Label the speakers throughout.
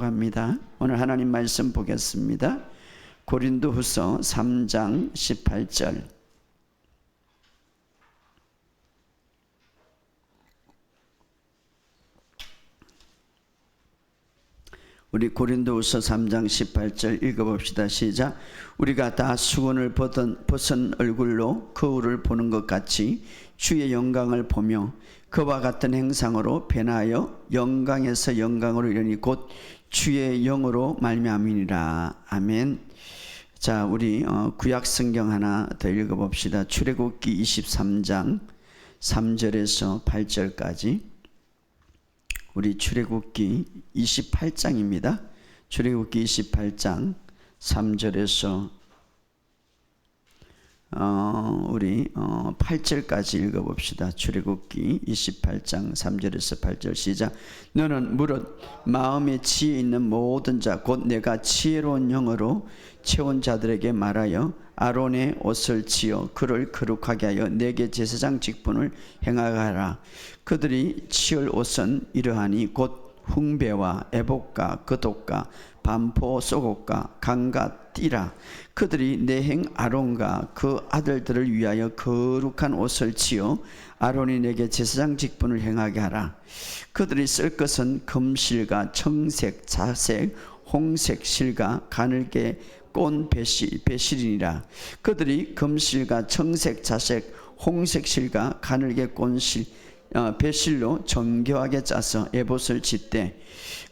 Speaker 1: 축복합니다. 오늘 하나님 말씀 보겠습니다. 고린도후서 3장 18절. 우리 고린도후서 3장 18절 읽어봅시다. 시작. 우리가 다 수건을 벗은 얼굴로 거울을 보는 것 같이 주의 영광을 보며 그와 같은 행상으로 변하여 영광에서 영광으로 이르니 곧 주의 영으로 말미암이니라. 아멘. 자, 우리 구약 성경 하나 더 읽어봅시다. 출애굽기 23장 3절에서 8절까지. 우리 출애굽기 28장입니다. 출애굽기 28장 3절에서 우리 8절까지 읽어봅시다. 출애굽기 28장 3절에서 8절 시작. 너는 무릇 마음에 지혜 있는 모든 자 곧 내가 지혜로운 영어로 채운 자들에게 말하여 아론의 옷을 지어 그를 거룩하게 하여 내게 제사장 직분을 행하게 하라. 그들이 치을 옷은 이러하니 곧 흉배와 애복과 겉옷과 반포 속옷과 강과 띠라. 그들이 내행 아론과 그 아들들을 위하여 거룩한 옷을 지어 아론이 내게 제사장 직분을 행하게 하라. 그들이 쓸 것은 금실과 청색, 자색, 홍색 실과 가늘게 꼰 배실이니라. 그들이 금실과 청색, 자색, 홍색 실과 가늘게 꼰 배실로 정교하게 짜서 에봇을 짓되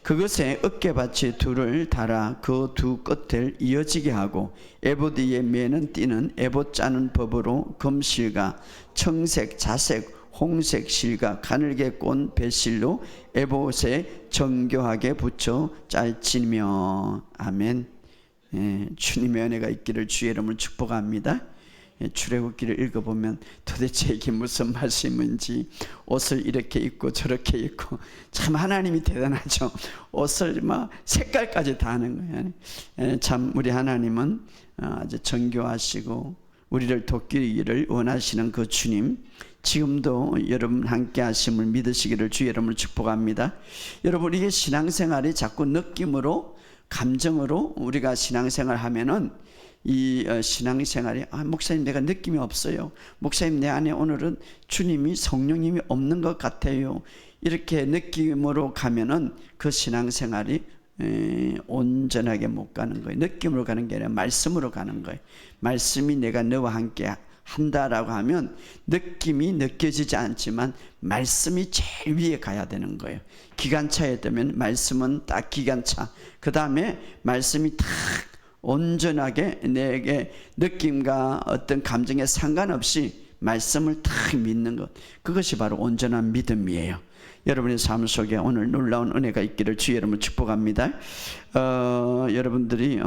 Speaker 1: 그것에 어깨받치 둘을 달아 그 두 끝을 이어지게 하고 에봇 위에 매는 띠는 에봇 짜는 법으로 금실과 청색, 자색, 홍색 실과 가늘게 꼰 배실로 에봇에 정교하게 붙여 짤지며. 아멘. 주님의 은혜가 있기를 주의 이름으로 축복합니다. 출애굽기를 읽어보면 도대체 이게 무슨 말씀인지 옷을 이렇게 입고 저렇게 입고 참 하나님이 대단하죠. 옷을 막 색깔까지 다 하는 거예요. 참 우리 하나님은 아주 정교하시고 우리를 돕기를 원하시는 그 주님, 지금도 여러분 함께 하심을 믿으시기를 주의 이름으로 축복합니다. 여러분, 이게 신앙생활이 자꾸 느낌으로 감정으로 우리가 신앙생활 하면은 이 신앙생활이 목사님 내가 느낌이 없어요. 목사님 내 안에 오늘은 주님이 성령님이 없는 것 같아요. 이렇게 느낌으로 가면은 그 신앙생활이 온전하게 못 가는 거예요. 느낌으로 가는 게 아니라 말씀으로 가는 거예요. 말씀이 내가 너와 함께 한다라고 하면 느낌이 느껴지지 않지만 말씀이 제일 위에 가야 되는 거예요. 기관차에 되면 말씀은 딱 기관차, 그 다음에 말씀이 딱 온전하게 내게 느낌과 어떤 감정에 상관없이 말씀을 딱 믿는 것, 그것이 바로 온전한 믿음이에요. 여러분의 삶 속에 오늘 놀라운 은혜가 있기를 주의 이름으로 축복합니다. 여러분들이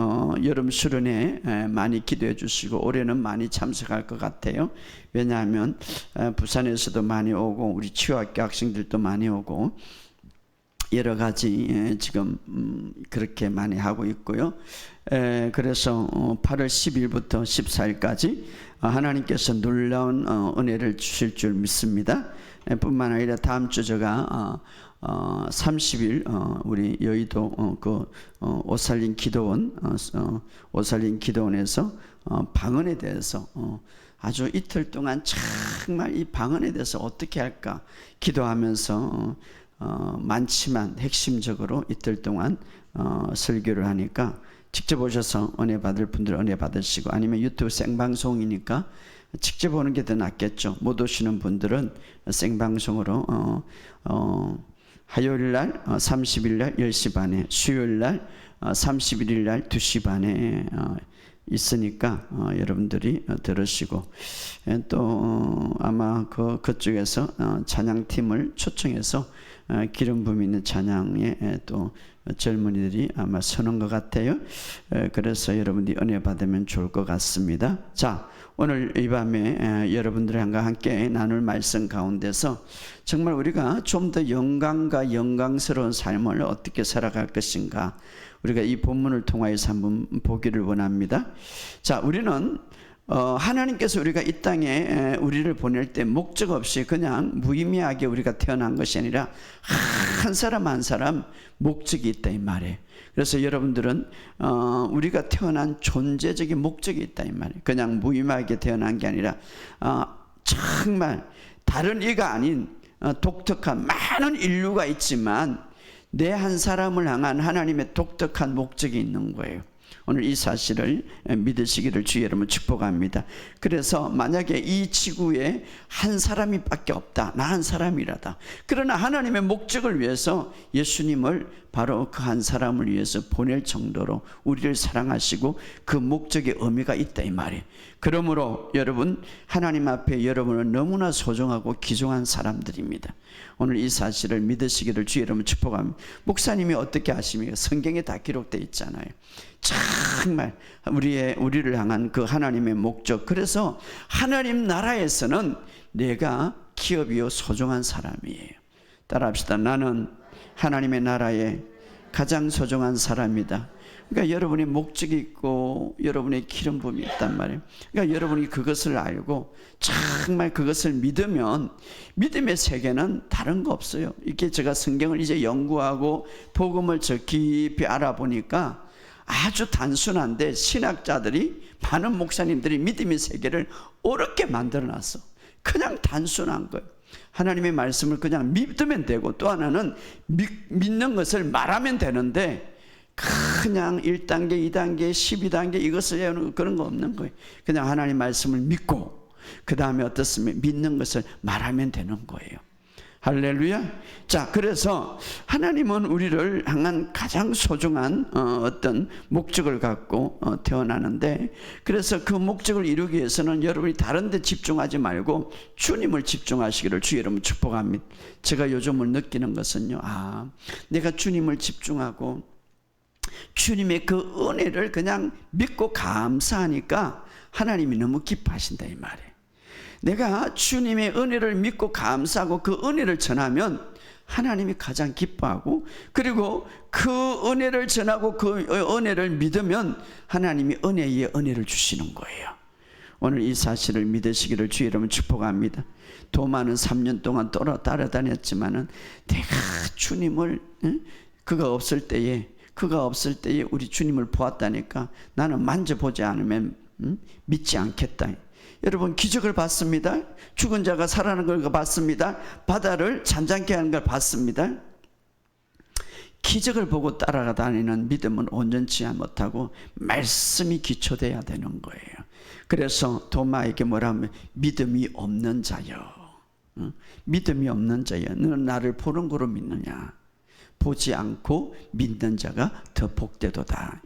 Speaker 1: 여름 수련회 많이 기도해 주시고 올해는 많이 참석할 것 같아요. 왜냐하면 부산에서도 많이 오고 우리 치유학교 학생들도 많이 오고 여러 가지 지금 그렇게 많이 하고 있고요. 그래서 8월 10일부터 14일까지 하나님께서 놀라운 은혜를 주실 줄 믿습니다. 뿐만 아니라 다음 주 제가 30일 우리 여의도 그 오살린 기도원 오살린 기도원에서 방언에 대해서 아주 이틀 동안 정말 이 방언에 대해서 어떻게 할까 기도하면서 많지만 핵심적으로 이틀 동안 설교를 하니까 직접 오셔서 은혜 받을 분들 은혜 받으시고, 아니면 유튜브 생방송이니까 직접 오는 게 더 낫겠죠. 못 오시는 분들은 생방송으로 화요일날 30일날 10시 반에, 수요일날 31일날 2시 반에 있으니까 여러분들이 들으시고, 또 아마 그쪽에서 찬양팀을 초청해서 기름 부음 있는 찬양에 또 젊은이들이 아마 서는 것 같아요. 그래서 여러분들이 은혜 받으면 좋을 것 같습니다. 자, 오늘 이 밤에 여러분들과 함께 나눌 말씀 가운데서 정말 우리가 좀 더 영광과 영광스러운 삶을 어떻게 살아갈 것인가, 우리가 이 본문을 통하여서 한번 보기를 원합니다. 자, 우리는 하나님께서 우리가 이 땅에 우리를 보낼 때 목적 없이 그냥 무의미하게 우리가 태어난 것이 아니라 한 사람 한 사람 목적이 있다 이 말이에요. 그래서 여러분들은 우리가 태어난 존재적인 목적이 있다 이 말이에요. 그냥 무의미하게 태어난 게 아니라 정말 다른 이가 아닌 독특한 많은 인류가 있지만 내 한 사람을 향한 하나님의 독특한 목적이 있는 거예요. 오늘 이 사실을 믿으시기를 주의 여러분 축복합니다. 그래서 만약에 이 지구에 한 사람이 밖에 없다, 나 한 사람이라다. 그러나 하나님의 목적을 위해서 예수님을 바로 그 한 사람을 위해서 보낼 정도로 우리를 사랑하시고 그 목적의 의미가 있다 이 말이에요. 그러므로 여러분, 하나님 앞에 여러분은 너무나 소중하고 귀중한 사람들입니다. 오늘 이 사실을 믿으시기를 주의 여러분 축복합니다. 목사님이 어떻게 아십니까? 성경에 다 기록되어 있잖아요. 정말 우리를 향한 그 하나님의 목적. 그래서 하나님 나라에서는 내가 기업이요 소중한 사람이에요. 따라합시다. 나는 하나님의 나라에 가장 소중한 사람이다. 그러니까 여러분의 목적이 있고 여러분의 기름 부음이 있단 말이에요. 그러니까 여러분이 그것을 알고 정말 그것을 믿으면 믿음의 세계는 다른 거 없어요. 이렇게 제가 성경을 이제 연구하고 복음을 저 깊이 알아보니까 아주 단순한데 신학자들이, 많은 목사님들이 믿음의 세계를 어렵게 만들어놨어. 그냥 단순한 거예요. 하나님의 말씀을 그냥 믿으면 되고, 또 하나는 믿는 것을 말하면 되는데 그냥 1단계, 2단계, 12단계 이것을 해오는 그런 거 없는 거예요. 그냥 하나님 말씀을 믿고 그 다음에 어떻습니까? 믿는 것을 말하면 되는 거예요. 할렐루야. 자, 그래서 하나님은 우리를 향한 가장 소중한 어떤 목적을 갖고 태어나는데, 그래서 그 목적을 이루기 위해서는 여러분이 다른 데 집중하지 말고 주님을 집중하시기를 주의 여러분 축복합니다. 제가 요즘을 느끼는 것은요, 내가 주님을 집중하고 주님의 그 은혜를 그냥 믿고 감사하니까 하나님이 너무 기뻐하신다 이 말이에요. 내가 주님의 은혜를 믿고 감사하고 그 은혜를 전하면 하나님이 가장 기뻐하고, 그리고 그 은혜를 전하고 그 은혜를 믿으면 하나님이 은혜 위에 은혜를 주시는 거예요. 오늘 이 사실을 믿으시기를 주의 여러분 축복합니다. 도마는 3년 동안 따라다녔지만은 내가 주님을 그가 없을 때에 우리 주님을 보았다니까 나는 만져보지 않으면 믿지 않겠다. 여러분, 기적을 봤습니다. 죽은 자가 살아나는 걸 봤습니다. 바다를 잔잔케 하는 걸 봤습니다. 기적을 보고 따라다니는 믿음은 온전치 못하고 말씀이 기초돼야 되는 거예요. 그래서 도마에게 뭐라 하면 믿음이 없는 자여, 믿음이 없는 자여, 너는 나를 보는 거로 믿느냐? 보지 않고 믿는 자가 더 복되도다.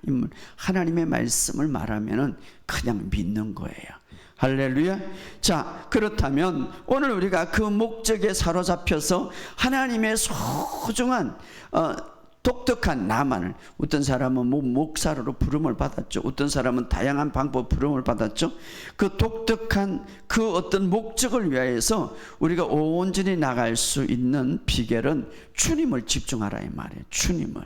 Speaker 1: 하나님의 말씀을 말하면은 그냥 믿는 거예요. 할렐루야. 자, 그렇다면 오늘 우리가 그 목적에 사로잡혀서 하나님의 소중한 독특한 나만을, 어떤 사람은 목사로 부름을 받았죠. 어떤 사람은 다양한 방법 부름을 받았죠. 그 독특한 그 어떤 목적을 위하여서 우리가 온전히 나갈 수 있는 비결은 주님을 집중하라 이 말이에요. 주님을,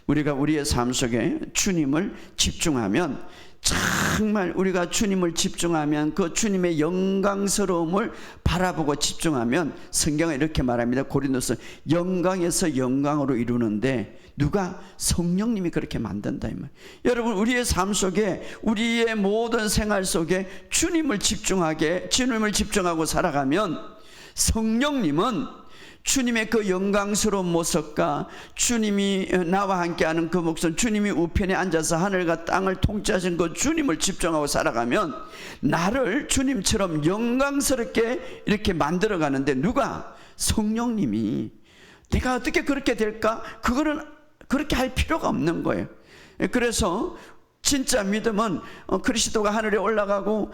Speaker 1: 우리가 우리의 삶 속에 주님을 집중하면, 정말 우리가 주님을 집중하면, 그 주님의 영광스러움을 바라보고 집중하면, 성경은 이렇게 말합니다. 고린도서 영광에서 영광으로 이루는데 누가? 성령님이 그렇게 만든다 이 말. 여러분, 우리의 삶 속에, 우리의 모든 생활 속에 주님을 집중하고 살아가면 성령님은 주님의 그 영광스러운 모습과 주님이 나와 함께하는 그 목소리, 주님이 우편에 앉아서 하늘과 땅을 통치하신 그 주님을 집중하고 살아가면 나를 주님처럼 영광스럽게 이렇게 만들어가는데, 누가? 성령님이. 내가 어떻게 그렇게 될까? 그거는 그렇게 할 필요가 없는 거예요. 그래서 진짜 믿음은 그리스도가 하늘에 올라가고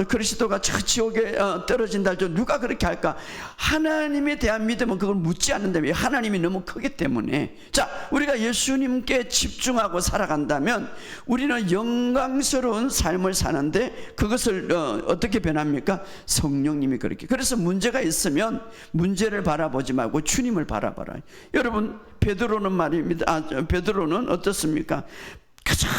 Speaker 1: 그리스도가 저 지옥에 떨어진다 할때 누가 그렇게 할까? 하나님에 대한 믿음은 그걸 묻지 않는다며. 하나님이 너무 크기 때문에. 자, 우리가 예수님께 집중하고 살아간다면 우리는 영광스러운 삶을 사는데, 그것을 어떻게 변합니까? 성령님이 그렇게. 그래서 문제가 있으면 문제를 바라보지 말고 주님을 바라봐라. 여러분, 베드로는 말입니다. 베드로는 어떻습니까? 가장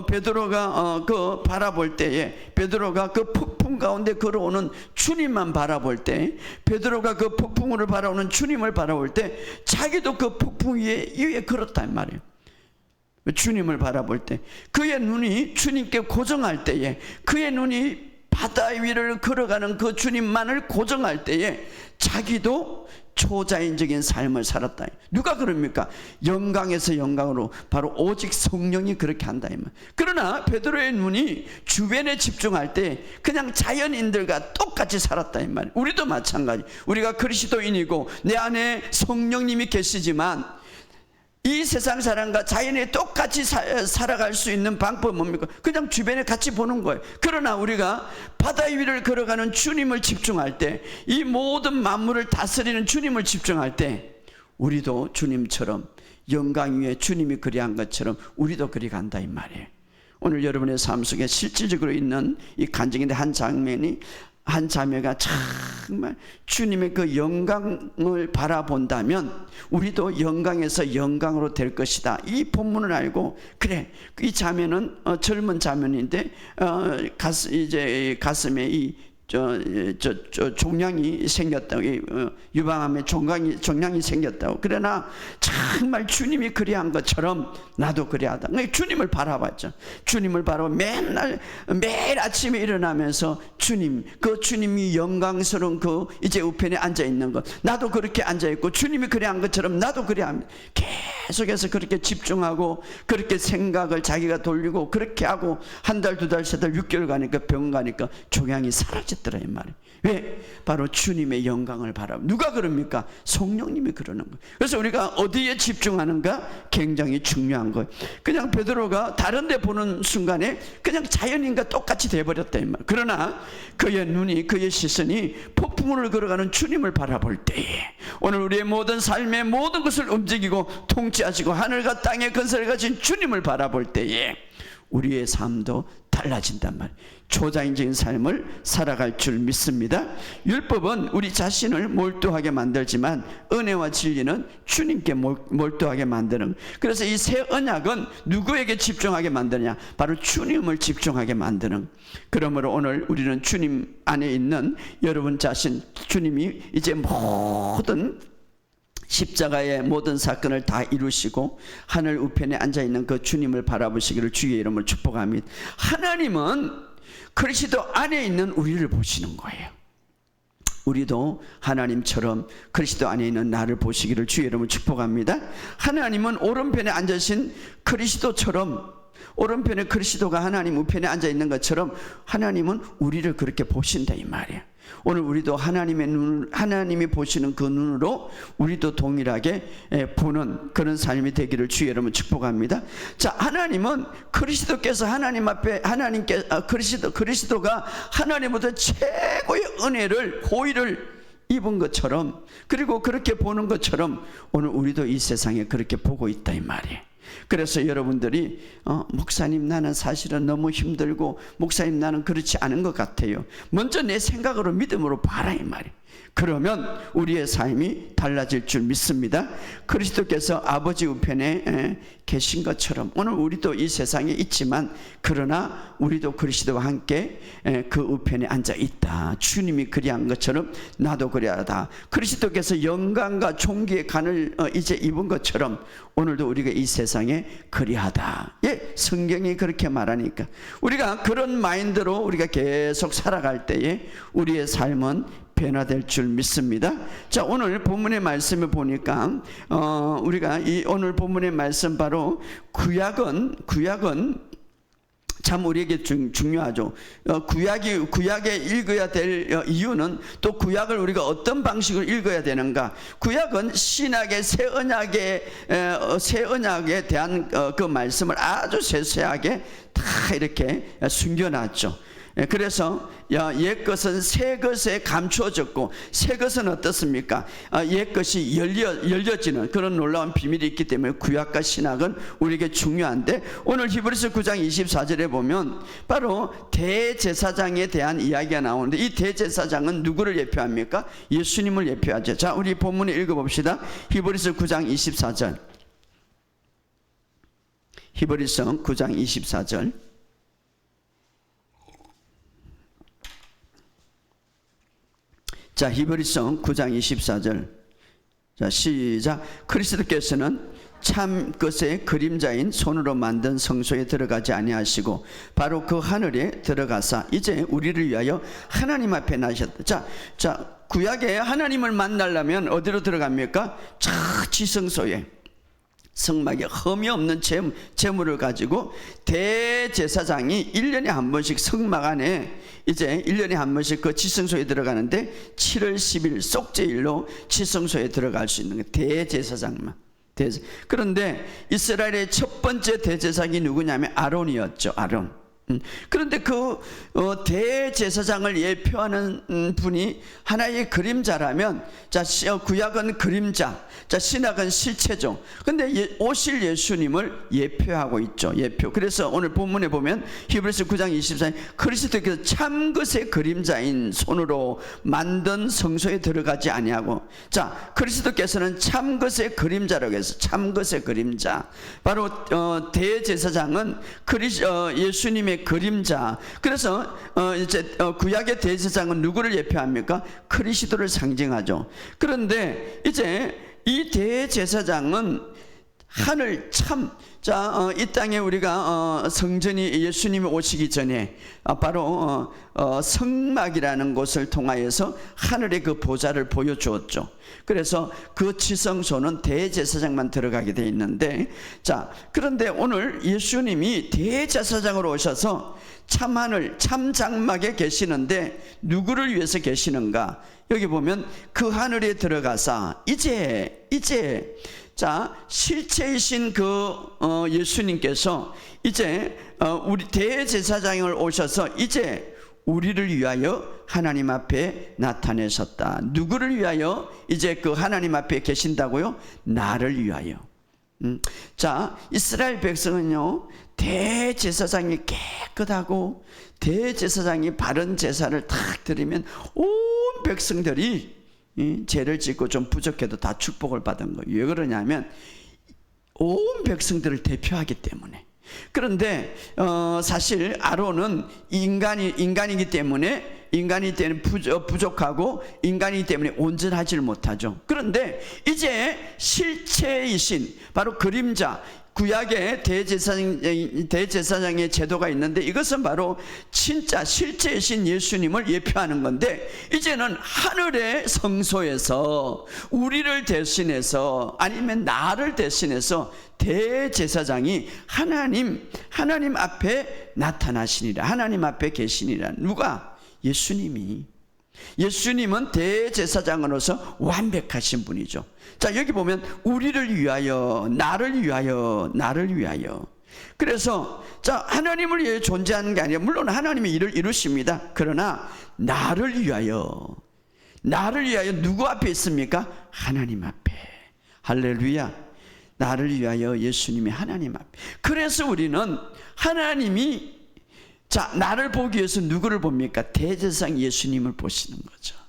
Speaker 1: 베드로가 그 바라볼 때에, 베드로가 그 폭풍 가운데 걸어오는 주님만 바라볼 때, 베드로가 그 폭풍을 바라오는 주님을 바라볼 때 자기도 그 폭풍 위에 걸었단 말이에요. 주님을 바라볼 때 그의 눈이 주님께 고정할 때에, 그의 눈이 바다 위를 걸어가는 그 주님만을 고정할 때에 자기도 초자연적인 삶을 살았다. 누가 그럽니까? 영광에서 영광으로 바로 오직 성령이 그렇게 한다. 그러나 베드로의 눈이 주변에 집중할 때 그냥 자연인들과 똑같이 살았다 이 말이에요. 우리도 마찬가지. 우리가 그리스도인이고 내 안에 성령님이 계시지만 이 세상 사람과 자연이 똑같이 살아갈 수 있는 방법은 뭡니까? 그냥 주변에 같이 보는 거예요. 그러나 우리가 바다 위를 걸어가는 주님을 집중할 때, 이 모든 만물을 다스리는 주님을 집중할 때 우리도 주님처럼 영광 위에 주님이 그리한 것처럼 우리도 그리 간다 이 말이에요. 오늘 여러분의 삶 속에 실질적으로 있는 이 간증인데 한 장면이, 한 자매가 정말 주님의 그 영광을 바라본다면 우리도 영광에서 영광으로 될 것이다. 이 본문을 알고, 그래, 이 자매는 젊은 자매인데 이제 가슴에 이 종양이 생겼다고, 유방암에 종양이 생겼다고. 그러나 정말 주님이 그리한 것처럼 나도 그리하다. 주님을 바라봤죠. 주님을 바라보 매일 아침에 일어나면서 그 주님이 영광스러운 그 이제 우편에 앉아 있는 것, 나도 그렇게 앉아 있고 주님이 그리한 것처럼 나도 그리합니다. 계속해서 그렇게 집중하고 그렇게 생각을 자기가 돌리고 그렇게 하고 한 달, 두 달, 세 달, 6개월 가니까 병원 가니까 종양이 사라졌더라 이 말이에요. 왜? 바로 주님의 영광을 바라보. 누가 그럽니까? 성령님이 그러는 거예요. 그래서 우리가 어디에 집중하는가 굉장히 중요한 거예요. 그냥 베드로가 다른 데 보는 순간에 그냥 자연인과 똑같이 돼버렸다 이 말이에요. 그러나 그의 눈이, 그의 시선이 폭풍우를 걸어가는 주님을 바라볼 때에, 오늘 우리의 모든 삶의 모든 것을 움직이고 통치하시고 하늘과 땅의 건설을 가진 주님을 바라볼 때에 우리의 삶도 달라진단 말이에요. 초자연적인 삶을 살아갈 줄 믿습니다. 율법은 우리 자신을 몰두하게 만들지만 은혜와 진리는 주님께 몰두하게 만드는. 그래서 이 새 언약은 누구에게 집중하게 만드냐? 바로 주님을 집중하게 만드는. 그러므로 오늘 우리는 주님 안에 있는 여러분 자신, 주님이 이제 모든 십자가의 모든 사건을 다 이루시고 하늘 우편에 앉아있는 그 주님을 바라보시기를 주의 이름으로 축복합니다. 하나님은 그리스도 안에 있는 우리를 보시는 거예요. 우리도 하나님처럼 그리스도 안에 있는 나를 보시기를 주의 이름으로 축복합니다. 하나님은 오른편에 앉으신 그리스도처럼, 오른편에 그리스도가 하나님 우편에 앉아있는 것처럼 하나님은 우리를 그렇게 보신다 이 말이에요. 오늘 우리도 하나님이 보시는 그 눈으로 우리도 동일하게 보는 그런 삶이 되기를 주의 여러분 축복합니다. 자, 하나님은 그리스도께서 하나님 앞에 그리스도가 하나님보다 최고의 은혜를, 호의를 입은 것처럼, 그리고 그렇게 보는 것처럼 오늘 우리도 이 세상에 그렇게 보고 있다 이 말이에요. 그래서 여러분들이 목사님 나는 사실은 너무 힘들고, 목사님 나는 그렇지 않은 것 같아요. 먼저 내 생각으로 믿음으로 봐라 이 말이에요. 그러면 우리의 삶이 달라질 줄 믿습니다. 그리스도께서 아버지 우편에 계신 것처럼 오늘 우리도 이 세상에 있지만, 그러나 우리도 그리스도와 함께 그 우편에 앉아 있다. 주님이 그리한 것처럼 나도 그리하다. 그리스도께서 영광과 존귀의 간을 이제 입은 것처럼 오늘도 우리가 이 세상에 그리하다. 예, 성경이 그렇게 말하니까 우리가 그런 마인드로 우리가 계속 살아갈 때에 우리의 삶은 변화될 줄 믿습니다. 자, 오늘 본문의 말씀을 보니까 우리가 이 오늘 본문의 말씀 바로 구약은 참 우리에게 중요하죠. 구약에 읽어야 될 이유는, 또 구약을 우리가 어떤 방식으로 읽어야 되는가. 구약은 신약의 새 언약에 대한 그 말씀을 아주 세세하게 다 이렇게 숨겨놨죠. 그래서 옛것은 새것에 감추어졌고, 새것은 어떻습니까? 옛것이 열려지는 그런 놀라운 비밀이 있기 때문에 구약과 신약은 우리에게 중요한데, 오늘 히브리서 9장 24절에 보면 바로 대제사장에 대한 이야기가 나오는데, 이 대제사장은 누구를 예표합니까? 예수님을 예표하죠. 자, 우리 본문을 읽어봅시다. 히브리서 9장 24절. 히브리서 9장 24절. 자, 히브리서 9장 24절. 자, 시작. 그리스도께서는 참 것의 그림자인 손으로 만든 성소에 들어가지 아니하시고 바로 그 하늘에 들어가사 이제 우리를 위하여 하나님 앞에 나셨다. 자, 구약에 하나님을 만나려면 어디로 들어갑니까? 저 지성소에 성막에 흠이 없는 제물을 가지고 대제사장이 1년에 한 번씩 성막 안에 이제 1년에 한 번씩 그 지성소에 들어가는데 7월 10일 속죄일로 지성소에 들어갈 수 있는 게 대제사장만. 그런데 이스라엘의 첫 번째 대제사장이 누구냐면 아론이었죠. 아론. 그런데 그 대제사장을 예표하는 분이 하나의 그림자라면, 자, 구약은 그림자, 자, 신약은 실체죠. 근데 오실 예수님을 예표하고 있죠. 예표. 그래서 오늘 본문에 보면 히브리서 9장 24절 그리스도께서 참 것의 그림자인 손으로 만든 성소에 들어가지 아니하고, 자, 그리스도께서는 참 것의 그림자라고 해서 참 것의 그림자, 바로 대제사장은 예수님의 그림자. 그래서 이제 구약의 대제사장은 누구를 예표합니까? 그리스도를 상징하죠. 그런데 이제 이 대제사장은 하늘 참, 자, 이 땅에 우리가 성전이 예수님이 오시기 전에 바로 성막이라는 곳을 통하여서 하늘의 그 보좌를 보여주었죠. 그래서 그 지성소는 대제사장만 들어가게 돼 있는데, 자, 그런데 오늘 예수님이 대제사장으로 오셔서 참하늘 참장막에 계시는데 누구를 위해서 계시는가? 여기 보면 그 하늘에 들어가사 이제 자, 실체이신 그 예수님께서 이제 우리 대제사장을 오셔서 이제 우리를 위하여 하나님 앞에 나타내셨다. 누구를 위하여 이제 그 하나님 앞에 계신다고요? 나를 위하여. 자, 이스라엘 백성은요, 대제사장이 깨끗하고 대제사장이 바른 제사를 탁 드리면 온 백성들이 죄를 짓고 좀 부족해도 다 축복을 받은 거예요. 왜 그러냐면 온 백성들을 대표하기 때문에. 그런데 사실 아론은 인간이기 때문에 부족하고 인간이기 때문에 온전하지를 못하죠. 그런데 이제 실체이신 바로 그림자, 구약의 대제사장의 제도가 있는데 이것은 바로 진짜 실제이신 예수님을 예표하는 건데, 이제는 하늘의 성소에서 우리를 대신해서 아니면 나를 대신해서 대제사장이 하나님 앞에 나타나시니라. 하나님 앞에 계시니라. 누가? 예수님은 대제사장으로서 완벽하신 분이죠. 자, 여기 보면 우리를 위하여, 나를 위하여. 그래서 자, 하나님을 위해 존재하는 게 아니라, 물론 하나님이 일을 이루십니다. 그러나 나를 위하여 누구 앞에 있습니까? 하나님 앞에. 할렐루야. 나를 위하여 예수님이 하나님 앞에. 그래서 우리는 하나님이, 자, 나를 보기 위해서 누구를 봅니까? 대제사장 예수님을 보시는 거죠.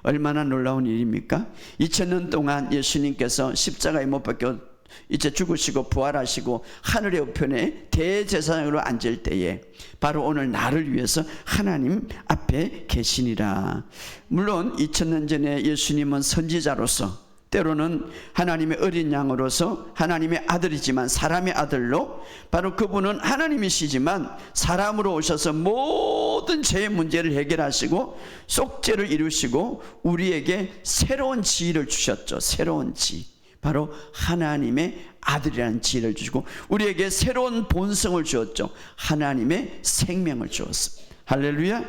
Speaker 1: 얼마나 놀라운 일입니까? 2000년 동안 예수님께서 십자가에 못 박혀 이제 죽으시고 부활하시고 하늘의 우편에 대제사장으로 앉을 때에 바로 오늘 나를 위해서 하나님 앞에 계시니라. 물론 2000년 전에 예수님은 선지자로서, 때로는 하나님의 어린 양으로서 하나님의 아들이지만 사람의 아들로, 바로 그분은 하나님이시지만 사람으로 오셔서 모든 죄의 문제를 해결하시고 속죄를 이루시고 우리에게 새로운 지위를 주셨죠. 새로운 지위, 바로 하나님의 아들이라는 지위를 주시고 우리에게 새로운 본성을 주었죠. 하나님의 생명을 주었습니다. 할렐루야.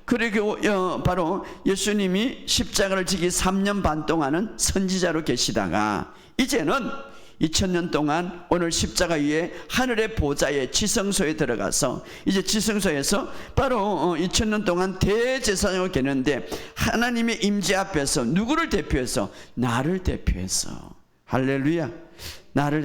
Speaker 1: 그리고 바로 예수님이 십자가를 지기 3년 반 동안은 선지자로 계시다가 이제는 2000년 동안 오늘 십자가 위에 하늘의 보좌에 지성소에 들어가서 이제 지성소에서 바로 2000년 동안 대제사장으로 계는데, 하나님의 임재 앞에서 누구를 대표해서? 나를 대표해서. 할렐루야.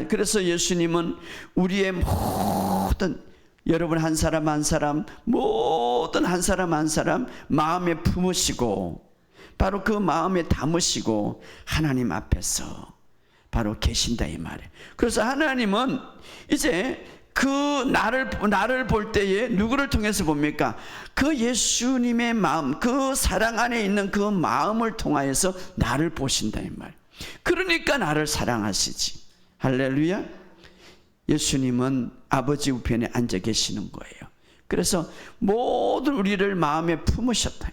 Speaker 1: 그래서 예수님은 우리의 모든, 여러분 한 사람 한 사람, 모든 한 사람 한 사람 마음에 품으시고 바로 그 마음에 담으시고 하나님 앞에서 바로 계신다 이 말이에요. 그래서 하나님은 이제 그 나를 볼 때에 누구를 통해서 봅니까? 그 예수님의 마음, 그 사랑 안에 있는 그 마음을 통하여서 나를 보신다 이 말이에요. 그러니까 나를 사랑하시지. 할렐루야. 예수님은 아버지 우편에 앉아 계시는 거예요. 그래서 모든 우리를 마음에 품으셨다.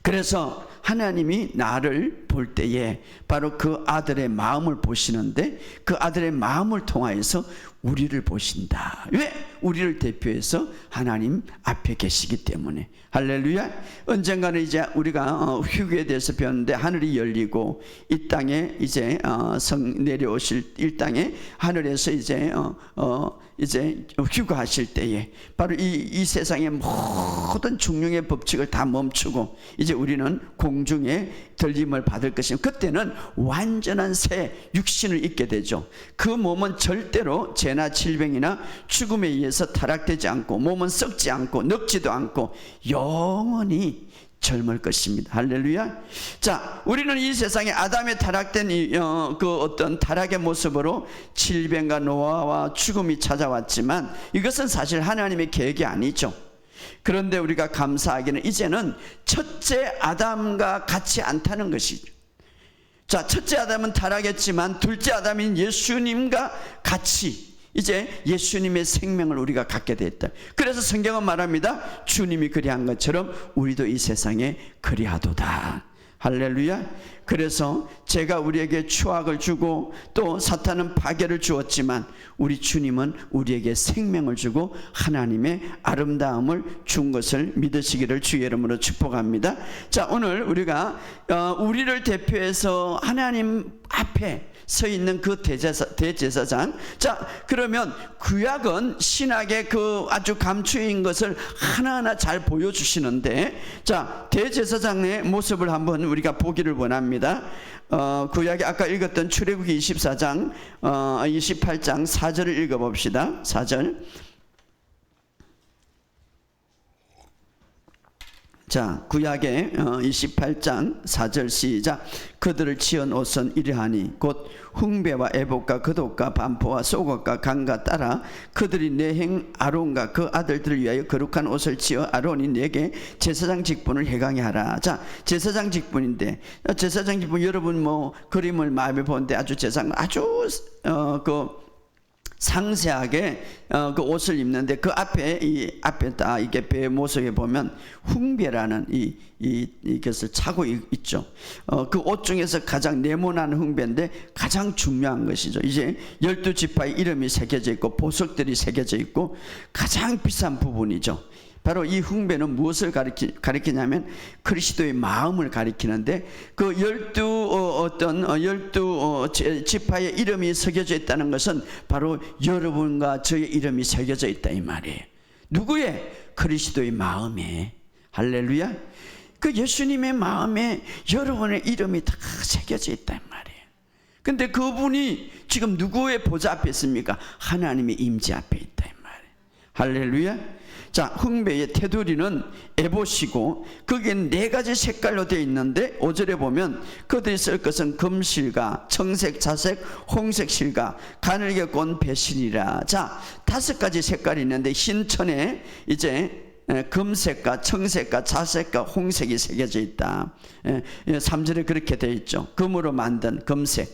Speaker 1: 그래서 하나님이 나를 볼 때에 바로 그 아들의 마음을 보시는데, 그 아들의 마음을 통하여서 우리를 보신다. 왜? 우리를 대표해서 하나님 앞에 계시기 때문에. 할렐루야. 언젠가는 이제 우리가 휴게에 대해서 배웠는데, 하늘이 열리고 이 땅에 이제 성 내려오실, 이 땅에 하늘에서 이제 휴거하실 때에 바로 이 세상의 모든 중력의 법칙을 다 멈추고 이제 우리는 공중에 들림을 받을 것입니다. 그때는 완전한 새 육신을 입게 되죠. 그 몸은 절대로 죄나 질병이나 죽음에 의해서 타락되지 않고, 몸은 썩지 않고 늙지도 않고 영원히 젊을 것입니다. 할렐루야. 자, 우리는 이 세상에 아담의 타락된 그 어떤 타락의 모습으로 질병과 노화와 죽음이 찾아왔지만, 이것은 사실 하나님의 계획이 아니죠. 그런데 우리가 감사하기는 이제는 첫째 아담과 같이 않다는 것이죠. 자, 첫째 아담은 타락했지만 둘째 아담인 예수님과 같이 이제 예수님의 생명을 우리가 갖게 됐다. 그래서 성경은 말합니다. 주님이 그리한 것처럼 우리도 이 세상에 그리하도다. 할렐루야. 그래서 제가 우리에게 추악을 주고 또 사탄은 파괴를 주었지만 우리 주님은 우리에게 생명을 주고 하나님의 아름다움을 준 것을 믿으시기를 주의 이름으로 축복합니다. 자, 오늘 우리가 우리를 대표해서 하나님 앞에 서 있는 그 대제사장. 자, 그러면 구약은 신학의 그 아주 감추인 것을 하나하나 잘 보여주시는데, 자, 대제사장의 모습을 한번 우리가 보기를 원합니다. 구약에 아까 읽었던 출애굽기 28장 4절을 읽어봅시다. 4절. 자, 구약의 28장 4절 시작. 그들을 지은 옷은 이러하니 곧 흉배와 애복과 겉옷과 반포와 속옷과 강과 따라 그들이 내행 아론과 그 아들들을 위하여 거룩한 옷을 지어 아론이 내게 제사장 직분을 해강해 하라. 자, 제사장 직분인데, 제사장 직분 여러분 뭐 그림을 마음에 보는데 아주 제사장 아주 상세하게 그 옷을 입는데, 그 앞에 다 이게 배 모습에 보면 흉배라는 이것을 차고 있죠. 그 옷 중에서 가장 네모난 흉배인데 가장 중요한 것이죠. 이제 12지파의 이름이 새겨져 있고 보석들이 새겨져 있고 가장 비싼 부분이죠. 바로 이 흉배는 무엇을 가리키냐면 그리스도의 마음을 가리키는데, 그 12 지파의 이름이 새겨져 있다는 것은 바로 여러분과 저의 이름이 새겨져 있다 이 말이에요. 누구의? 그리스도의 마음에. 할렐루야. 그 예수님의 마음에 여러분의 이름이 다 새겨져 있다 이 말이에요. 근데 그분이 지금 누구의 보좌 앞에 있습니까? 하나님의 임재 앞에 있다 이 말이에요. 할렐루야. 자, 흉배의 테두리는 에봇이고 거기엔 4가지 색깔로 되어 있는데 5절에 보면 그들이 쓸 것은 금실과 청색, 자색, 홍색 실과 가늘게 꼰 배실이라. 자, 5가지 색깔이 있는데 흰 천에 이제 금색과 청색과 자색과 홍색이 새겨져 있다. 3절에 그렇게 되어 있죠. 금으로 만든 금색,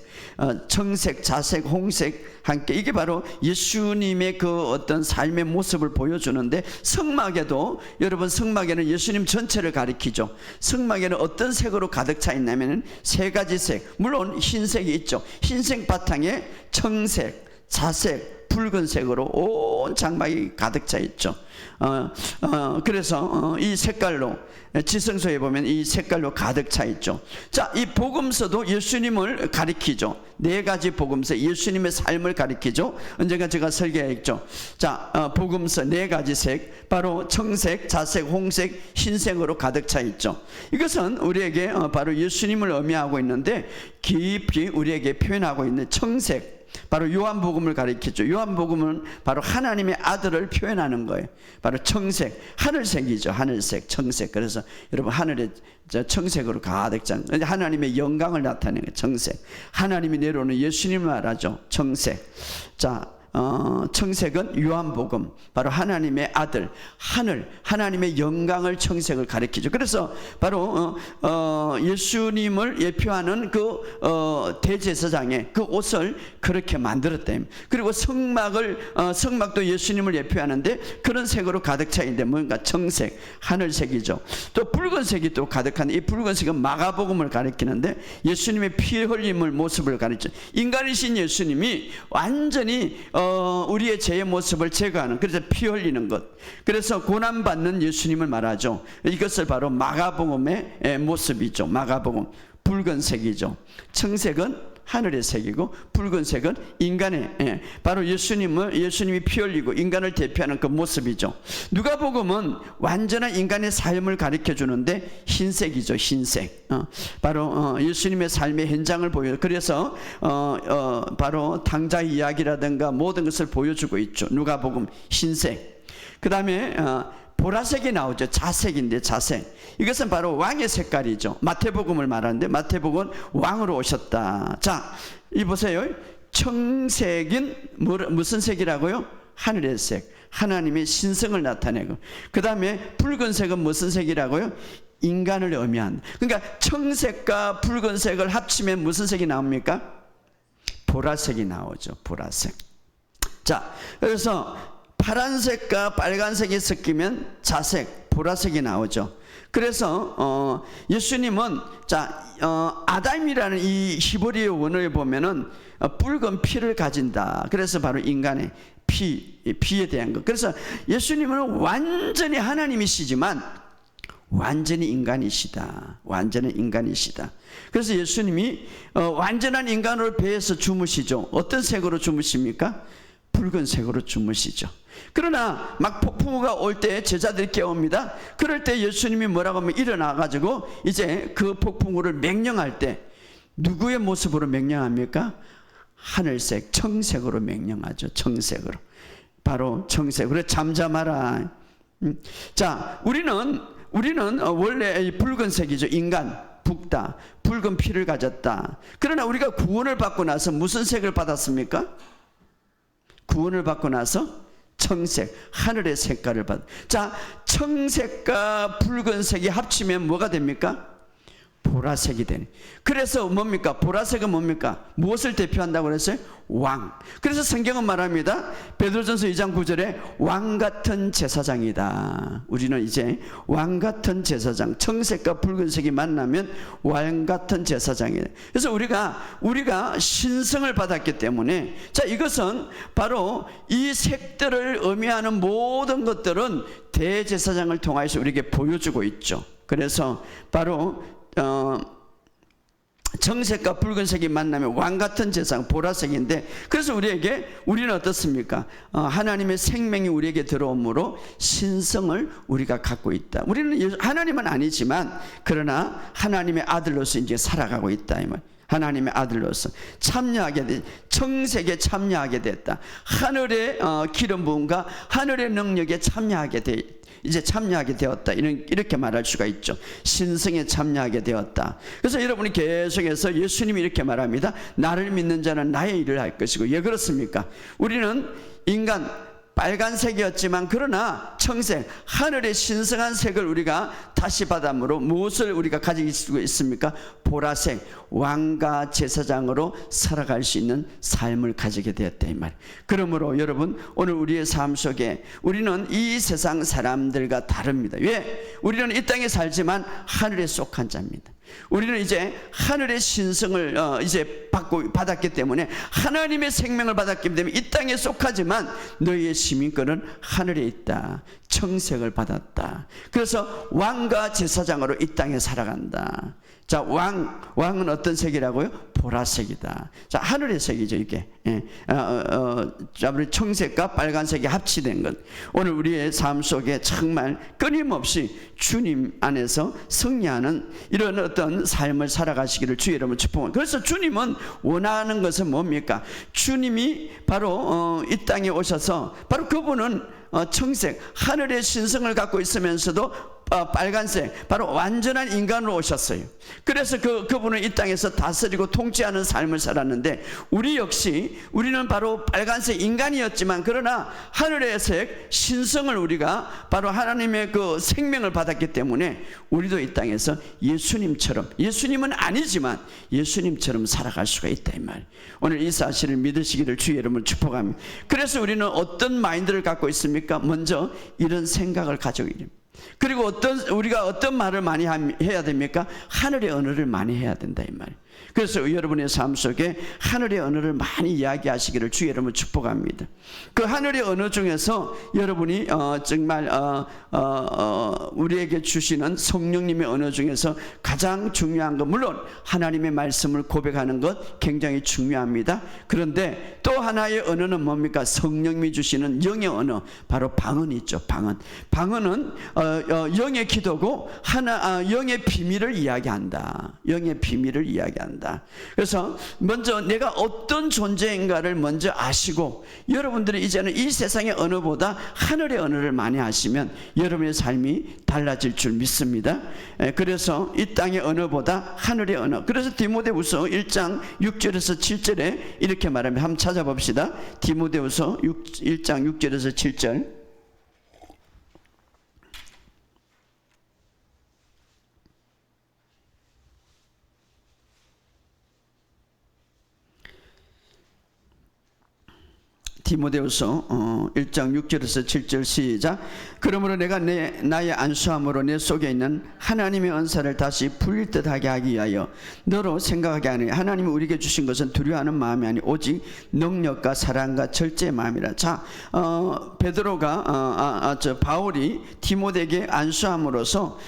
Speaker 1: 청색, 자색, 홍색 함께, 이게 바로 예수님의 그 어떤 삶의 모습을 보여주는데, 성막에도 여러분, 성막에는 예수님 전체를 가리키죠. 성막에는 어떤 색으로 가득 차 있냐면 3가지 색, 물론 흰색이 있죠. 흰색 바탕에 청색, 자색, 붉은색으로 온 장막이 가득 차 있죠. 그래서 이 색깔로, 지성소에 보면 이 색깔로 가득 차 있죠. 자, 이 복음서도 예수님을 가리키죠. 4가지 복음서, 예수님의 삶을 가리키죠. 언젠가 제가 설계했죠. 자, 복음서 4가지 색, 바로 청색, 자색, 홍색, 흰색으로 가득 차 있죠. 이것은 우리에게 바로 예수님을 의미하고 있는데, 깊이 우리에게 표현하고 있는 청색, 바로 요한복음을 가리키죠. 요한복음은 바로 하나님의 아들을 표현하는 거예요. 바로 청색, 하늘색이죠. 하늘색, 청색. 그래서 여러분 하늘에 청색으로 가득 찬 하나님의 영광을 나타내는 거예요. 청색. 하나님이 내려오는 예수님을 말하죠. 청색. 자, 청색은 요한복음, 바로 하나님의 아들, 하늘, 하나님의 영광을 청색을 가리키죠. 그래서 바로 예수님을 예표하는 그 대제사장의 그 옷을 그렇게 만들었다. 그리고 성막도 예수님을 예표하는데 그런 색으로 가득 차 있는데 뭔가 청색, 하늘색이죠. 또 붉은색이 또 가득한, 이 붉은색은 마가복음을 가리키는데 예수님의 피 흘림을 모습을 가리키죠. 인간이신 예수님이 완전히 우리의 죄의 모습을 제거하는, 그래서 피 흘리는 것, 그래서 고난받는 예수님을 말하죠. 이것을 바로 마가복음의 모습이죠. 마가복음 붉은색이죠. 청색은 하늘의 색이고 붉은색은 인간의, 바로 예수님이 피 흘리고 인간을 대표하는 그 모습이죠. 누가복음은 완전한 인간의 삶을 가르쳐 주는데 흰색이죠. 흰색. 바로 예수님의 삶의 현장을 보여. 그래서 바로 당자 이야기라든가 모든 것을 보여주고 있죠. 누가복음 흰색. 그 다음에 보라색이 나오죠. 자색인데 자색. 이것은 바로 왕의 색깔이죠. 마태복음을 말하는데 마태복음은 왕으로 오셨다. 자, 이 보세요. 청색인 무슨 색이라고요? 하늘의 색. 하나님의 신성을 나타내고. 그 다음에 붉은색은 무슨 색이라고요? 인간을 의미한. 그러니까 청색과 붉은색을 합치면 무슨 색이 나옵니까? 보라색이 나오죠. 보라색. 자, 그래서 파란색과 빨간색이 섞이면 자색, 보라색이 나오죠. 그래서 예수님은 아담이라는 이 히브리어 원어에 보면은 붉은 피를 가진다. 그래서 바로 인간의 피에 대한 것. 그래서 예수님은 완전히 하나님이시지만 완전히 인간이시다. 완전히 인간이시다. 그래서 예수님이 완전한 인간으로 배에서 주무시죠. 어떤 색으로 주무십니까? 붉은색으로 주무시죠. 그러나 막 폭풍우가 올 때 제자들이 깨웁니다. 그럴 때 예수님이 뭐라고 하면 일어나가지고 이제 그 폭풍우를 명령할 때 누구의 모습으로 명령합니까? 하늘색, 청색으로 명령하죠. 청색으로. 바로 청색으로 잠잠하라. 자, 우리는 원래 이 붉은색이죠. 인간. 붉다. 붉은 피를 가졌다. 그러나 우리가 구원을 받고 나서 무슨 색을 받았습니까? 구원을 받고 나서 청색, 하늘의 색깔을 받아. 자, 청색과 붉은색이 합치면 뭐가 됩니까? 보라색이 되네. 그래서 뭡니까? 보라색은 뭡니까? 무엇을 대표한다고 그랬어요? 왕. 그래서 성경은 말합니다. 베드로전서 2장 9절에 왕 같은 제사장이다. 우리는 이제 왕 같은 제사장, 청색과 붉은색이 만나면 왕 같은 제사장이다. 그래서 우리가 신성을 받았기 때문에, 자, 이것은 바로 이 색들을 의미하는 모든 것들은 대제사장을 통해서 우리에게 보여주고 있죠. 그래서 바로 청색과 붉은색이 만나면 왕같은 제사장, 보라색인데, 그래서 우리는 어떻습니까? 하나님의 생명이 우리에게 들어오므로 신성을 우리가 갖고 있다. 우리는 하나님은 아니지만 그러나 하나님의 아들로서 이제 살아가고 있다 이 말. 하나님의 아들로서 참여하게 돼, 청색에 참여하게 됐다. 하늘의 기름 부음과 하늘의 능력에 참여하게 돼. 이제 참여하게 되었다. 이렇게 말할 수가 있죠. 신성에 참여하게 되었다. 그래서 여러분이 계속해서 예수님이 이렇게 말합니다. 나를 믿는 자는 나의 일을 할 것이고. 왜 그렇습니까? 우리는 인간 빨간색이었지만 그러나 청색, 하늘의 신성한 색을 우리가 다시 받음으로 무엇을 우리가 가지고 있습니까? 보라색, 왕과 제사장으로 살아갈 수 있는 삶을 가지게 되었다 이 말. 그러므로 여러분, 오늘 우리의 삶 속에 우리는 이 세상 사람들과 다릅니다. 왜? 우리는 이 땅에 살지만 하늘에 속한 자입니다. 우리는 이제 하늘의 신성을 이제 받았기 때문에, 하나님의 생명을 받았기 때문에 이 땅에 속하지만 너희의 시민권은 하늘에 있다. 청색을 받았다. 그래서 왕과 제사장으로 이 땅에 살아간다. 자, 왕은 어떤 색이라고요? 보라색이다. 자, 하늘의 색이죠, 이게. 청색과 빨간색이 합치된 것. 오늘 우리의 삶 속에 정말 끊임없이 주님 안에서 승리하는 이런 어떤 삶을 살아가시기를 주의 이름으로 축복합니다. 그래서 주님은 원하는 것은 뭡니까? 주님이 바로 이 땅에 오셔서 바로 그분은 청색, 하늘의 신성을 갖고 있으면서도 빨간색, 바로 완전한 인간으로 오셨어요. 그래서 그분은 이 땅에서 다스리고 통치하는 삶을 살았는데, 우리 역시 우리는 바로 빨간색 인간이었지만, 그러나 하늘의 색 신성을 우리가 바로 하나님의 그 생명을 받았기 때문에 우리도 이 땅에서 예수님처럼, 예수님은 아니지만 예수님처럼 살아갈 수가 있다, 이 말. 오늘 이 사실을 믿으시기를 주의 이름으로 축복합니다. 그래서 우리는 어떤 마인드를 갖고 있습니까? 먼저 이런 생각을 가지고 있습니다. 그리고 우리가 어떤 말을 많이 해야 됩니까? 하늘의 언어를 많이 해야 된다, 이 말. 그래서 여러분의 삶 속에 하늘의 언어를 많이 이야기하시기를 주의 이름으로 축복합니다. 그 하늘의 언어 중에서 여러분이 정말 우리에게 주시는 성령님의 언어 중에서 가장 중요한 것, 물론 하나님의 말씀을 고백하는 것 굉장히 중요합니다. 그런데 또 하나의 언어는 뭡니까? 성령님이 주시는 영의 언어, 바로 방언이 있죠. 방언은 영의 기도고 영의 비밀을 이야기한다. 영의 비밀을 이야기한다. 그래서 먼저 내가 어떤 존재인가를 먼저 아시고, 여러분들이 이제는 이 세상의 언어보다 하늘의 언어를 많이 하시면 여러분의 삶이 달라질 줄 믿습니다. 그래서 이 땅의 언어보다 하늘의 언어. 그래서 디모데후서 1장 6절에서 7절에 이렇게 말합니다. 한번 찾아봅시다. 디모데후서 1장 6절에서 7절. 디모데후서 1장 6절에서 7절 시작. 그러므로 내가 나의 안수함으로 내 속에 있는 하나님의 은사를 다시 불릴 듯하게 하기 위하여 너로 생각하게 하니, 하나님이 우리에게 주신 것은 두려워하는 마음이 아니 오직 능력과 사랑과 절제의 마음이라. 자, 바울이 디모데에게 안수함으로써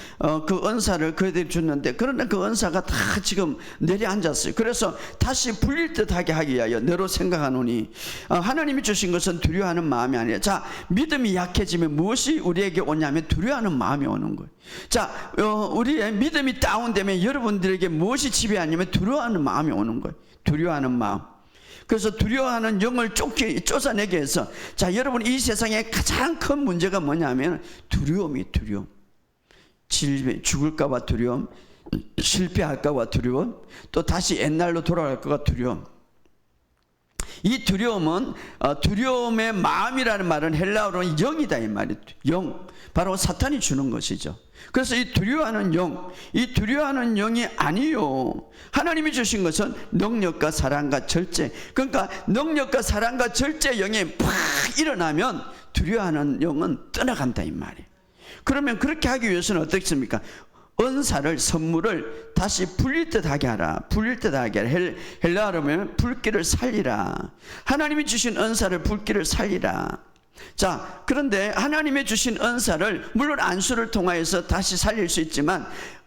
Speaker 1: 그 은사를 그들이 줬는데, 그러나 그 은사가 다 지금 내려앉았어요. 그래서 다시 불릴 듯하게 하기 위하여 너로 생각하노니, 하나님이 주신 것은 두려워하는 마음이 아니라, 자, 믿음이 약해지면 무엇이 우리에게 오냐면 두려워하는 마음이 오는 거예요. 자, 우리의 믿음이 다운되면 여러분들에게 무엇이 지배하냐면 두려워하는 마음이 오는 거예요. 두려워하는 마음. 그래서 두려워하는 영을 쫓아내게 해서, 자, 여러분, 이 세상에 가장 큰 문제가 뭐냐면 두려움. 죽을까봐 두려움, 실패할까봐 두려움, 또 다시 옛날로 돌아갈까봐 두려움. 이 두려움은 두려움의 마음이라는 말은 헬라어로는 영이다, 이 말이에요. 영, 바로 사탄이 주는 것이죠. 그래서 이 두려워하는 영, 이 두려워하는 영이 아니요, 하나님이 주신 것은 능력과 사랑과 절제. 그러니까 능력과 사랑과 절제 영이 팍 일어나면 두려워하는 영은 떠나간다, 이 말이에요. 그러면 그렇게 하기 위해서는 어떻습니까? 은사를, 선물을 다시 불릴 듯하게 하라. 불릴 듯하게 하라. 헬라어로 하면 불길을 살리라. 하나님이 주신 은사를 불길을 살리라. 자, 그런데 하나님이 주신 은사를 물론 안수를 통하여서 다시 살릴 수 있지만,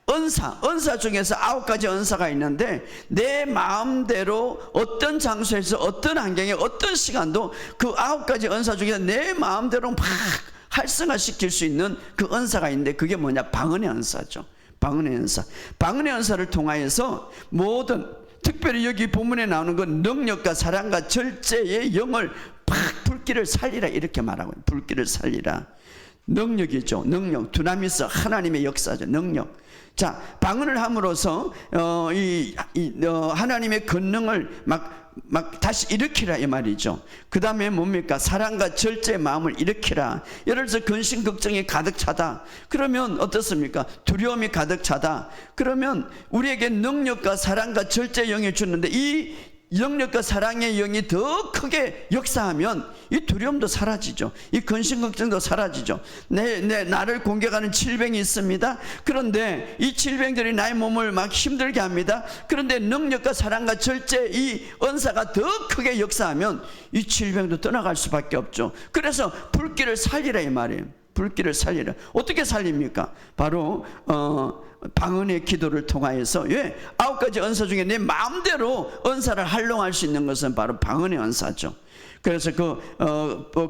Speaker 1: 은사 중에서 9가지 은사가 있는데, 내 마음대로 어떤 장소에서 어떤 환경에 어떤 시간도 그 9가지 은사 중에서 내 마음대로 막 활성화시킬 수 있는 그 은사가 있는데, 그게 뭐냐? 방언의 은사죠. 방언의 은사. 방언의 은사를 통하여서 모든, 특별히 여기 본문에 나오는 건 능력과 사랑과 절제의 영을 팍 불길을 살리라, 이렇게 말하고, 불길을 살리라. 능력이죠. 능력. 두나미스, 하나님의 역사죠. 능력. 자, 방언을 함으로써 하나님의 권능을 막 다시 일으키라, 이 말이죠. 그 다음에 뭡니까? 사랑과 절제의 마음을 일으키라. 예를 들어서 근심 걱정이 가득 차다. 그러면 어떻습니까? 두려움이 가득 차다. 그러면 우리에게 능력과 사랑과 절제의 영이 주는데, 이 영력과 사랑의 영이 더 크게 역사하면 이 두려움도 사라지죠. 이 근심 걱정도 사라지죠. 나를 공격하는 질병이 있습니다. 그런데 이 질병들이 나의 몸을 막 힘들게 합니다. 그런데 능력과 사랑과 절제, 이 은사가 더 크게 역사하면 이 질병도 떠나갈 수밖에 없죠. 그래서 불길을 살리라, 이 말이에요. 불길을 살리라. 어떻게 살립니까? 바로 방언의 기도를 통하여서 왜 9가지 은사 중에 내 마음대로 은사를 활용할 수 있는 것은 바로 방언의 은사죠. 그래서